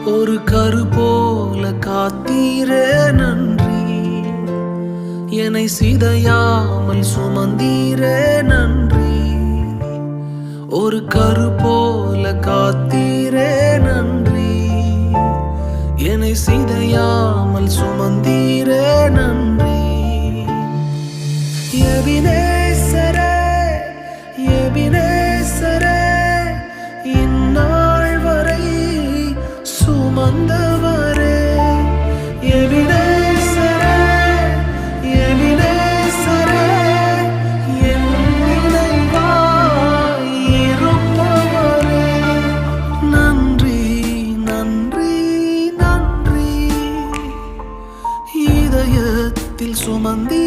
ஒரு கரு போல காத்தீரே நன்றி, என்னை சிதையாமல் சுமந்தீரே நன்றி. ஒரு கரு போல காத்தீரே நன்றி, என்னை சிதையாமல் சுமந்தீரே நன்றி. எபினேசரே, எபினேசரே, இந்நாள் வரை சுமந்தவரே. எபினேசரே, எபினேசரே, என் நினைவாய் இருப்பவரே. நன்றி, நன்றி, நன்றி. இதயத்தில் சுமந்தீ